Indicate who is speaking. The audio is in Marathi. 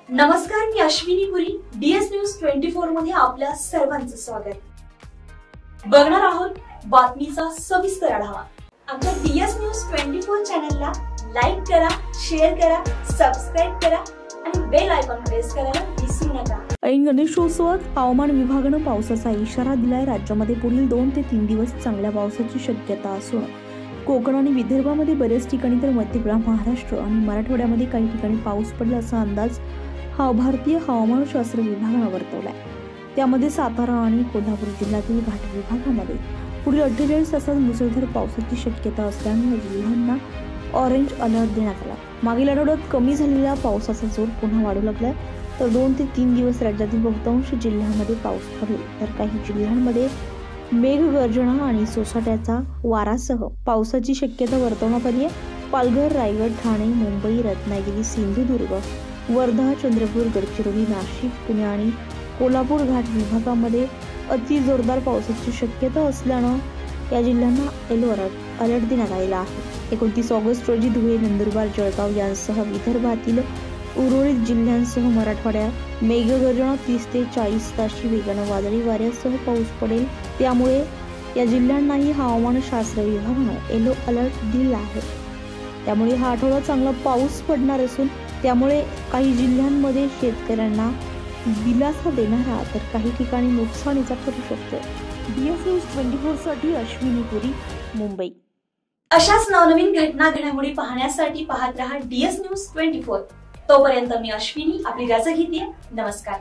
Speaker 1: नमस्कार, मी अश्विनी पुरी. DS न्यूज 24 मध्ये आपल्या सर्वांचं स्वागत. बघणार आहोत बातमीचा सविस्तर आढावा. आमच्या DS न्यूज 24 चॅनलला लाईक करा, शेअर करा, सबस्क्राइब करा आणि बेल आयकॉन प्रेस करायला विसरू नका.
Speaker 2: ऐन गणेशोत्सवात हवामान विभागानं पावसाचा इशारा दिलाय. राज्यामध्ये पुढील 2 ते 3 दिवस चांगल्या पावसाची शक्यता असून कोकण आणि विदर्भामध्ये बरेच ठिकाणी तर मध्य महाराष्ट्र आणि मराठवाड्यामध्ये काही ठिकाणी पाऊस पडेल असा अंदाज भारतीय हवामानशास्त्र विभागानं वर्तवलाय. त्यामध्ये सातारा आणि कोल्हापूर जिल्ह्यातील घाट विभागामध्ये पुढील 48 तासात मुसळधार पावसाची शक्यता असल्याने या जिल्ह्यांना ऑरेंज अलर्ट देण्यात आला. मागील आठवड्यात कमी झालेल्या पावसाचा जोर पुन्हा वाढू लागलाय. तर 2 ते 3 दिवस राज्यातील बहुतांश जिल्ह्यांमध्ये पाऊस पडेल, तर काही जिल्ह्यांमध्ये मेघगर्जना आणि सोसाट्याचा वारासह पावसाची शक्यता वर्तवण्यात आली आहे. पालघर, रायगड, ठाणे, मुंबई, रत्नागिरी, सिंधुदुर्ग, वर्धा, चंद्रपूर, गडचिरोली, नाशिक, पुणे आणि कोल्हापूर घाट विभागामध्ये अति जोरदार पावसाची शक्यता असल्यानं या जिल्ह्यांना येलो अलर्ट देण्यात आलेला आहे. 29 ऑगस्ट रोजी धुळे, नंदुरबार, जळगाव यांसह विदर्भातील उर्वरित जिल्ह्यांसह मराठवाड्यात मेघगर्जना 30 ते 40 ताशी वेगानं वादळी वाऱ्यासह पाऊस पडेल. त्यामुळे या जिल्ह्यांनाही हवामानशास्त्र विभागानं येलो अलर्ट दिला आहे. त्यामुळे हा आठवडा चांगला पाऊस पडणार असून त्यामुळे काही जिल्ह्यांमध्ये शेतकऱ्यांना दिलासा देणारा तर काही ठिकाणी नुकसानीचा ठरू शकतो. DS न्यूज 24 साठी अश्विनी पुरी, मुंबई.
Speaker 1: अशाच नवनवीन घडामोडी पाहण्यासाठी पाहत रहा DS न्यूज 24. तोपर्यंत मी अश्विनी आपली रजा घेते. नमस्कार.